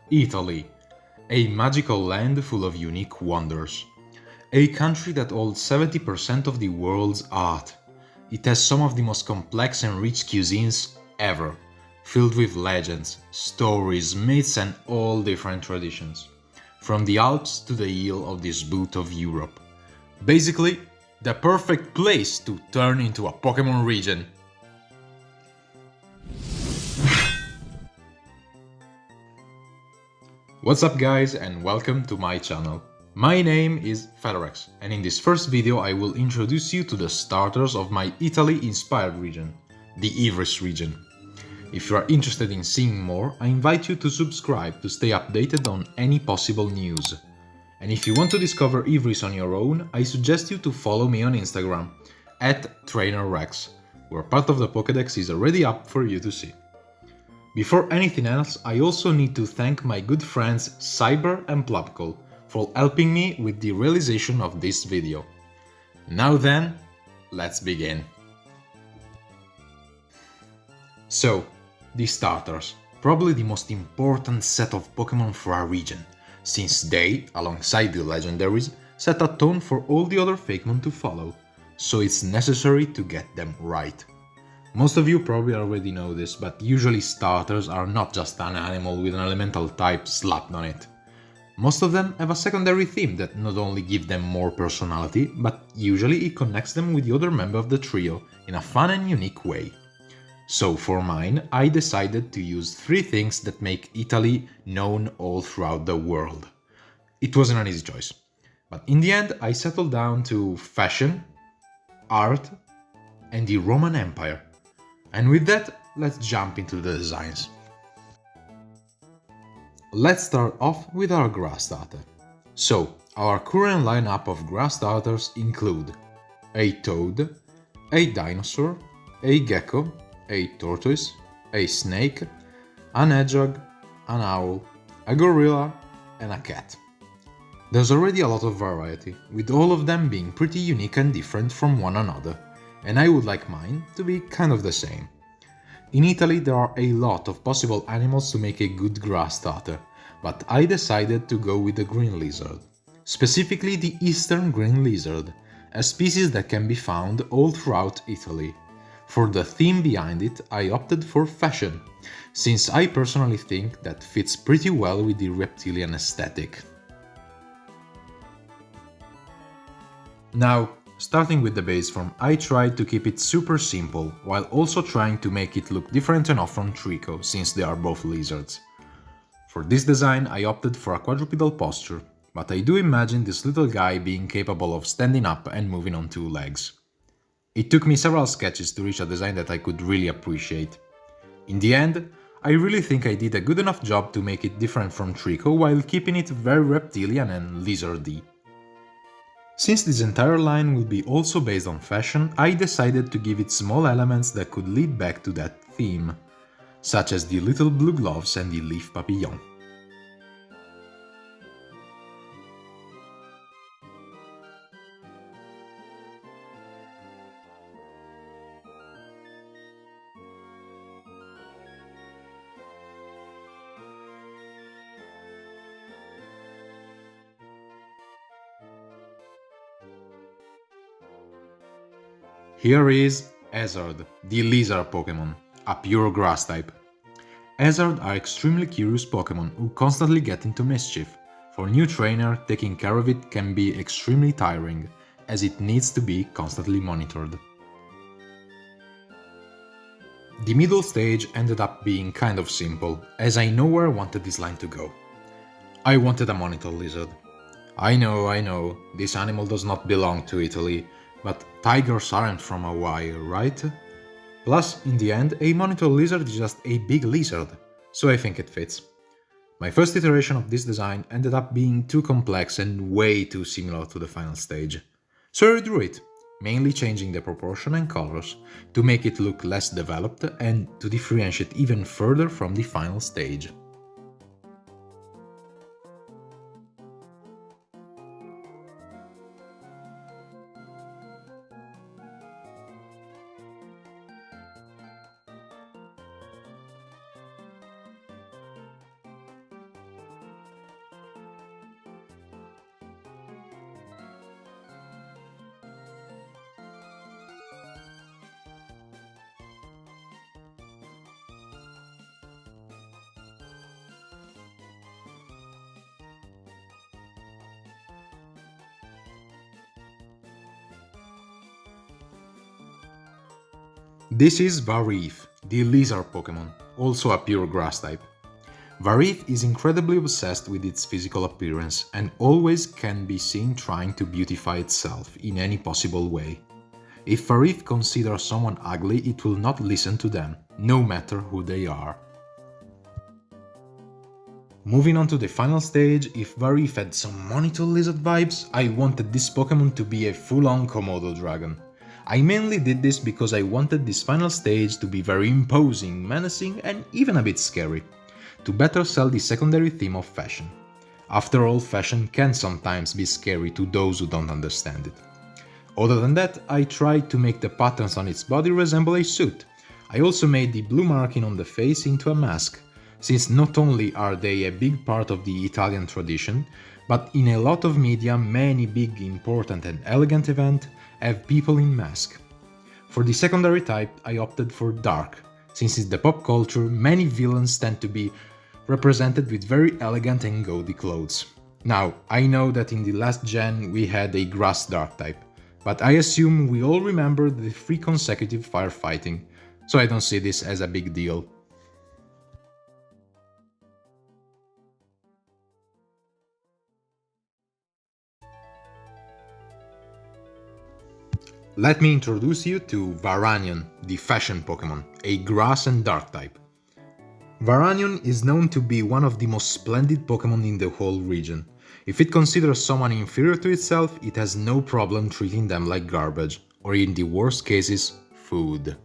Italy, a magical land full of unique wonders. A country that holds 70% of the world's art. It has some of the most complex and rich cuisines ever, filled with legends, stories, myths, and all different traditions. From the Alps to the heel of this boot of Europe. Basically, the perfect place to turn into a Pokemon region. What's up guys and welcome to my channel. My name is FedeRex and in this first video I will introduce you to the starters of my Italy-inspired region, the Ivris region. If you are interested in seeing more, I invite you to subscribe to stay updated on any possible news. And if you want to discover Ivris on your own, I suggest you to follow me on Instagram, @TrainerRex, where part of the Pokédex is already up for you to see. Before anything else, I also need to thank my good friends Cyber and Plumkle for helping me with the realization of this video. Now then, let's begin. So, the starters, probably the most important set of Pokémon for our region, since they, alongside the legendaries, set a tone for all the other fakemon to follow, so it's necessary to get them right. Most of you probably already know this, but usually starters are not just an animal with an elemental type slapped on it. Most of them have a secondary theme that not only gives them more personality, but usually it connects them with the other member of the trio in a fun and unique way. So for mine, I decided to use 3 things that make Italy known all throughout the world. It wasn't an easy choice, but in the end I settled down to fashion, art, and the Roman Empire. And with that, let's jump into the designs. Let's start off with our grass starter. So, our current lineup of grass starters include a toad, a dinosaur, a gecko, a tortoise, a snake, an hedgehog, an owl, a gorilla, and a cat. There's already a lot of variety, with all of them being pretty unique and different from one another, and I would like mine to be kind of the same. In Italy there are a lot of possible animals to make a good grass starter, but I decided to go with the green lizard. Specifically the eastern green lizard, a species that can be found all throughout Italy. For the theme behind it, I opted for fashion, since I personally think that fits pretty well with the reptilian aesthetic. Now, starting with the base form, I tried to keep it super simple, while also trying to make it look different enough from Trico, since they are both lizards. For this design I opted for a quadrupedal posture, but I do imagine this little guy being capable of standing up and moving on 2 legs. It took me several sketches to reach a design that I could really appreciate. In the end, I really think I did a good enough job to make it different from Trico while keeping it very reptilian and lizardy. Since this entire line will be also based on fashion, I decided to give it small elements that could lead back to that theme, such as the little blue gloves and the leaf papillon. Here is Hazard, the lizard Pokémon, a pure grass type. Hazard are extremely curious Pokémon who constantly get into mischief. For a new trainer, taking care of it can be extremely tiring, as it needs to be constantly monitored. The middle stage ended up being kind of simple, as I know where I wanted this line to go. I wanted a monitor lizard. I know, this animal does not belong to Italy, but tigers aren't from Hawaii, right? Plus, in the end, a monitor lizard is just a big lizard, so I think it fits. My first iteration of this design ended up being too complex and way too similar to the final stage. So I redrew it, mainly changing the proportion and colors, to make it look less developed and to differentiate even further from the final stage. This is Varif, the lizard Pokemon, also a pure grass type. Varif is incredibly obsessed with its physical appearance and always can be seen trying to beautify itself in any possible way. If Varif considers someone ugly, it will not listen to them, no matter who they are. Moving on to the final stage, if Varif had some monitor lizard vibes, I wanted this Pokemon to be a full-on Komodo dragon. I mainly did this because I wanted this final stage to be very imposing, menacing and even a bit scary, to better sell the secondary theme of fashion. After all, fashion can sometimes be scary to those who don't understand it. Other than that, I tried to make the patterns on its body resemble a suit. I also made the blue marking on the face into a mask, since not only are they a big part of the Italian tradition, but in a lot of media many big, important and elegant events have people in mask. For the secondary type, I opted for dark, since in the pop culture many villains tend to be represented with very elegant and gaudy clothes. Now, I know that in the last gen we had a grass dark type, but I assume we all remember the 3 consecutive firefighting, so I don't see this as a big deal. Let me introduce you to Varanion, the fashion Pokemon, a grass and dark type. Varanion is known to be one of the most splendid Pokemon in the whole region. If it considers someone inferior to itself, it has no problem treating them like garbage, or in the worst cases, food.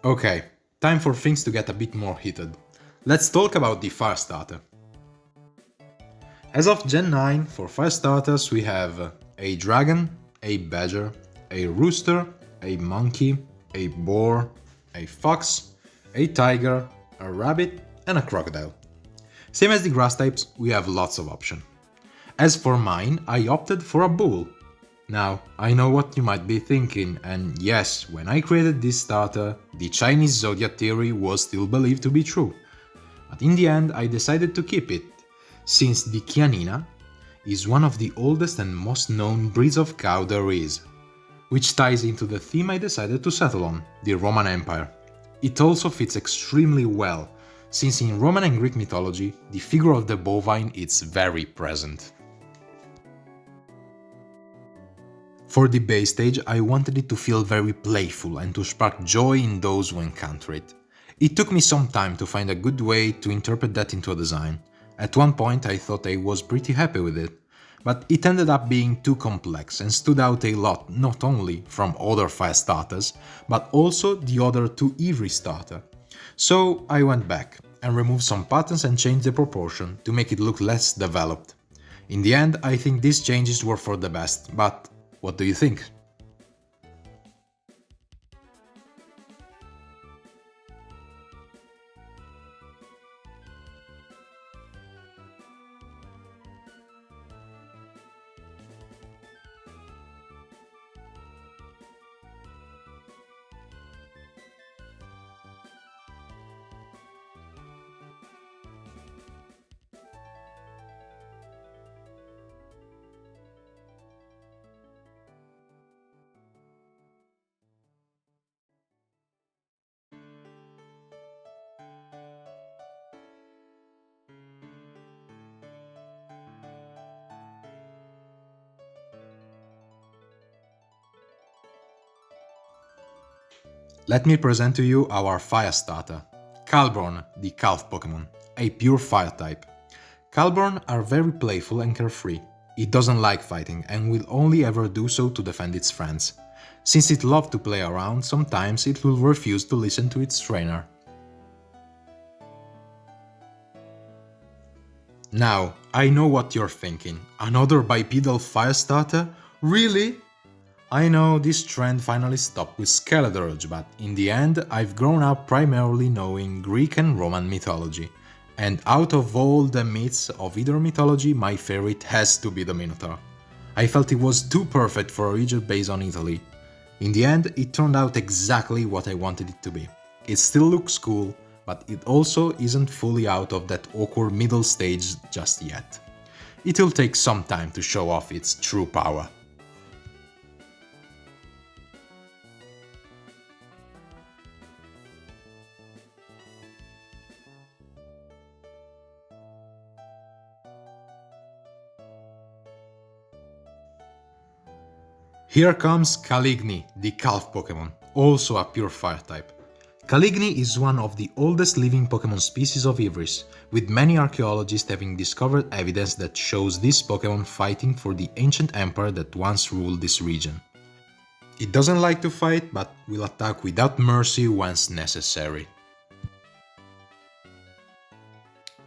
Okay, time for things to get a bit more heated. Let's talk about the Fire Starter. As of Gen 9, for Fire Starters we have a dragon, a badger, a rooster, a monkey, a boar, a fox, a tiger, a rabbit and a crocodile. Same as the grass types, we have lots of options. As for mine, I opted for a bull. Now, I know what you might be thinking, and yes, when I created this starter, the Chinese zodiac theory was still believed to be true. But in the end, I decided to keep it, since the Chianina is one of the oldest and most known breeds of cow there is, which ties into the theme I decided to settle on, the Roman Empire. It also fits extremely well, since in Roman and Greek mythology, the figure of the bovine is very present. For the base stage, I wanted it to feel very playful and to spark joy in those who encounter it. It took me some time to find a good way to interpret that into a design. At one point I thought I was pretty happy with it, but it ended up being too complex and stood out a lot not only from other fire starters, but also the other 2 Ivris starter. So I went back and removed some patterns and changed the proportion to make it look less developed. In the end, I think these changes were for the best, but what do you think? Let me present to you our fire starter, Calborn, the calf Pokemon, a pure fire type. Calborn are very playful and carefree. It doesn't like fighting and will only ever do so to defend its friends. Since it loves to play around, sometimes it will refuse to listen to its trainer. Now, I know what you're thinking. Another bipedal fire starter? Really? I know this trend finally stopped with Skeletorge, but in the end I've grown up primarily knowing Greek and Roman mythology. And out of all the myths of either mythology, my favorite has to be the Minotaur. I felt it was too perfect for a region based on Italy. In the end, it turned out exactly what I wanted it to be. It still looks cool, but it also isn't fully out of that awkward middle stage just yet. It'll take some time to show off its true power. Here comes Caligni, the Calf Pokémon, also a pure Fire type. Caligni is one of the oldest living Pokémon species of Ivris, with many archaeologists having discovered evidence that shows this Pokémon fighting for the ancient empire that once ruled this region. It doesn't like to fight, but will attack without mercy once necessary.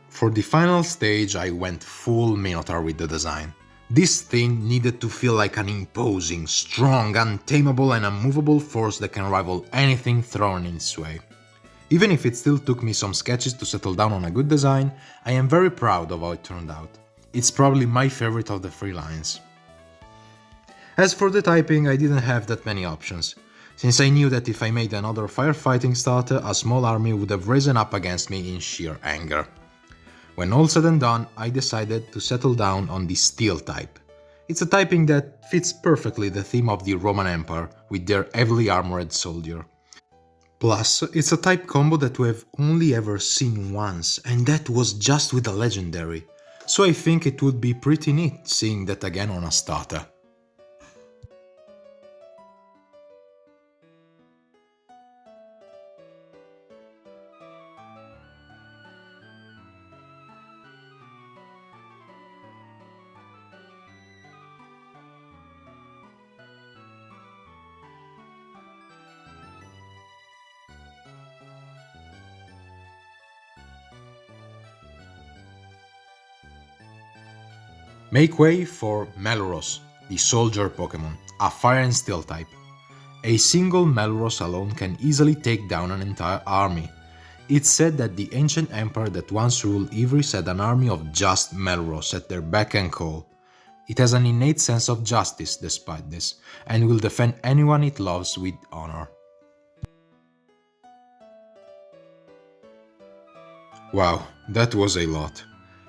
For the final stage, I went full Minotaur with the design. This thing needed to feel like an imposing, strong, untamable and unmovable force that can rival anything thrown in its way. Even if it still took me some sketches to settle down on a good design, I am very proud of how it turned out. It's probably my favorite of the three lines. As for the typing, I didn't have that many options, since I knew that if I made another firefighting starter, a small army would have risen up against me in sheer anger. When all said and done, I decided to settle down on the Steel type. It's a typing that fits perfectly the theme of the Roman Empire with their heavily armored soldier. Plus, it's a type combo that we have only ever seen once, and that was just with a legendary. So I think it would be pretty neat seeing that again on a starter. Make way for Melros, the Soldier Pokémon, a Fire and Steel type. A single Melros alone can easily take down an entire army. It's said that the ancient empire that once ruled Ivris had an army of just Melros at their beck and call. It has an innate sense of justice despite this, and will defend anyone it loves with honor. Wow, that was a lot.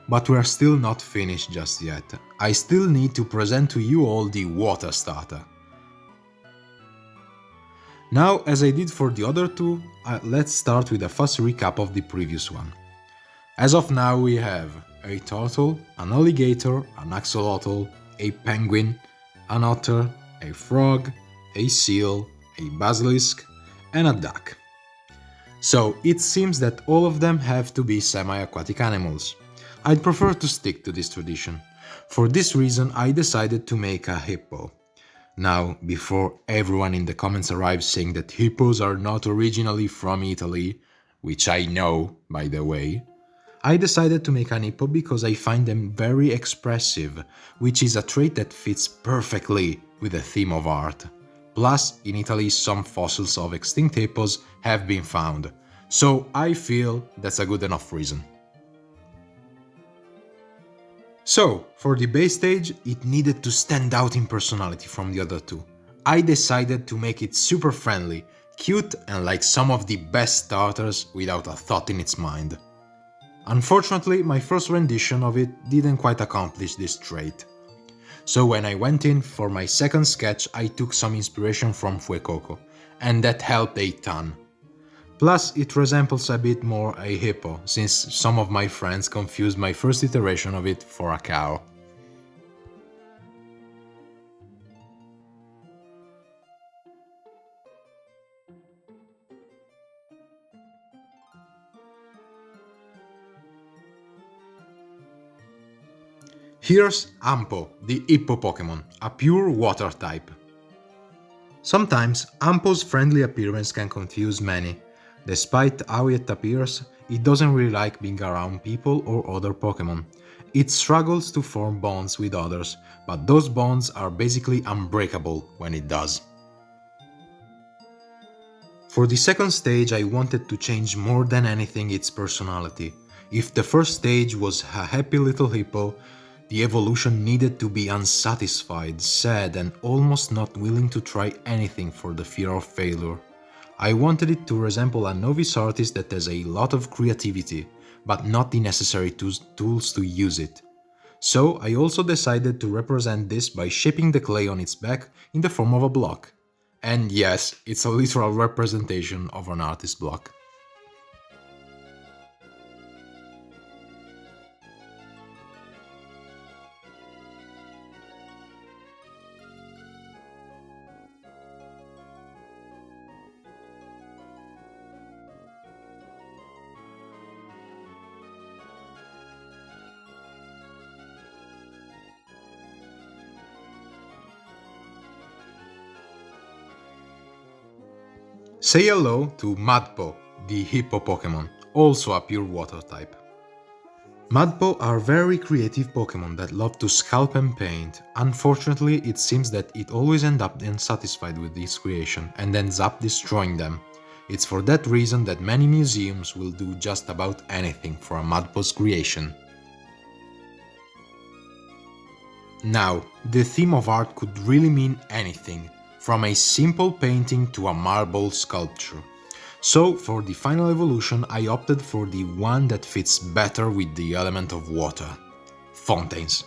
But we're still not finished just yet. I still need to present to you all the water starter. Now, as I did for the other two, let's start with a fast recap of the previous one. As of now we have a turtle, an alligator, an axolotl, a penguin, an otter, a frog, a seal, a basilisk, and a duck. So it seems that all of them have to be semi-aquatic animals. I'd prefer to stick to this tradition. For this reason I decided to make a hippo. Now, before everyone in the comments arrives saying that hippos are not originally from Italy, which I know, by the way, I decided to make an hippo because I find them very expressive, which is a trait that fits perfectly with the theme of art. Plus, in Italy some fossils of extinct hippos have been found, so I feel that's a good enough reason. So, for the base stage, it needed to stand out in personality from the other two. I decided to make it super friendly, cute and like some of the best starters without a thought in its mind. Unfortunately, my first rendition of it didn't quite accomplish this trait. So when I went in for my second sketch, I took some inspiration from Fuecoco, and that helped a ton. Plus, it resembles a bit more a hippo, since some of my friends confused my first iteration of it for a cow. Here's Ampo, the hippo Pokémon, a pure water type. Sometimes Ampo's friendly appearance can confuse many. Despite how it appears, it doesn't really like being around people or other Pokémon. It struggles to form bonds with others, but those bonds are basically unbreakable when it does. For the second stage I wanted to change more than anything its personality. If the first stage was a happy little hippo, the evolution needed to be unsatisfied, sad and almost not willing to try anything for the fear of failure. I wanted it to resemble a novice artist that has a lot of creativity, but not the necessary tools to use it. So I also decided to represent this by shaping the clay on its back in the form of a block. And yes, it's a literal representation of an artist block. Say hello to Madpo, the hippo Pokémon, also a pure water type. Madpo are very creative Pokémon that love to sculpt and paint. Unfortunately, it seems that it always ends up unsatisfied with this creation and ends up destroying them. It's for that reason that many museums will do just about anything for a Madpo's creation. Now, the theme of art could really mean anything, from a simple painting to a marble sculpture. So, for the final evolution, I opted for the one that fits better with the element of water. Fountains.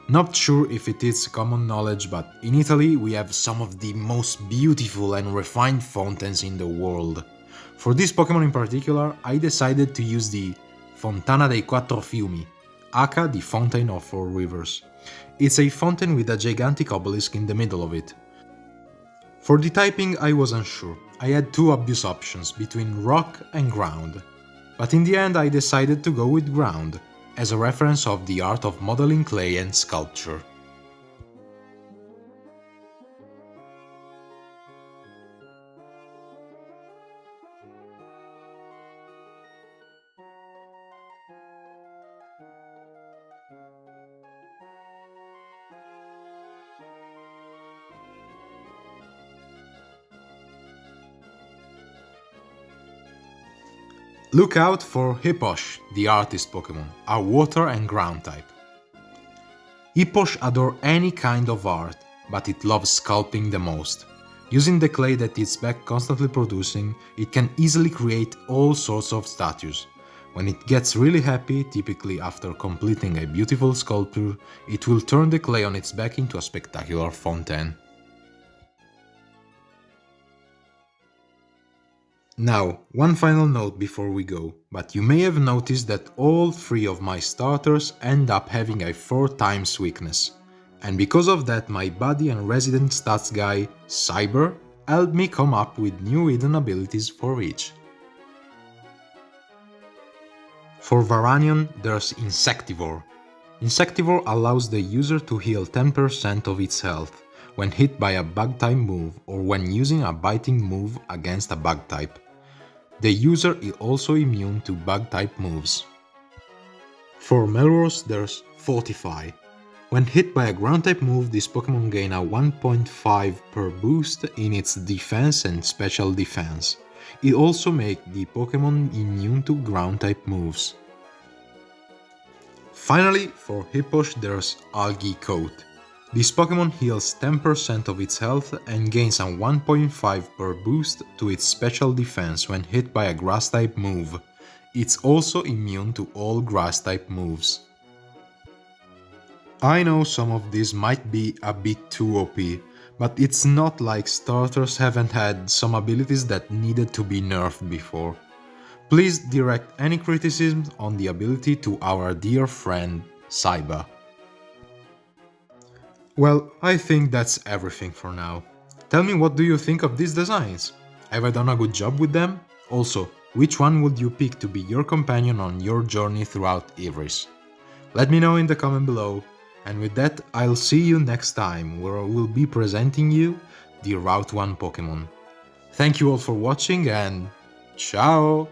Not sure if it is common knowledge, but in Italy we have some of the most beautiful and refined fountains in the world. For this Pokémon in particular, I decided to use the Fontana dei Quattro Fiumi, aka the Fountain of Four Rivers. It's a fountain with a gigantic obelisk in the middle of it. For the typing I was unsure. I had two obvious options between rock and ground, but in the end I decided to go with ground, as a reference of the art of modeling clay and sculpture. Look out for Hipposh, the artist Pokémon, a water and ground type. Hipposh adore any kind of art, but it loves sculpting the most. Using the clay that it's back constantly producing, it can easily create all sorts of statues. When it gets really happy, typically after completing a beautiful sculpture, it will turn the clay on its back into a spectacular fountain. Now, one final note before we go, but you may have noticed that all three of my starters end up having a 4 times weakness. And because of that, my buddy and resident stats guy, Cyber, helped me come up with new hidden abilities for each. For Varanion, there's Insectivore. Insectivore allows the user to heal 10% of its health when hit by a bug-type move or when using a biting move against a bug-type. The user is also immune to bug-type moves. For Melrose, there's Fortify. When hit by a ground-type move, this Pokémon gain a 1.5 per boost in its defense and special defense. It also makes the Pokémon immune to ground-type moves. Finally, for Hipposh, there's Algae Coat. This Pokémon heals 10% of its health and gains a 1.5 per boost to its special defense when hit by a grass-type move. It's also immune to all grass-type moves. I know some of these might be a bit too OP, but it's not like starters haven't had some abilities that needed to be nerfed before. Please direct any criticism on the ability to our dear friend, Saiba. Well, I think that's everything for now. Tell me, what do you think of these designs? Have I done a good job with them? Also, which one would you pick to be your companion on your journey throughout Ivris? Let me know in the comment below, and with that I'll see you next time where I will be presenting you the Route 1 Pokémon. Thank you all for watching and ciao!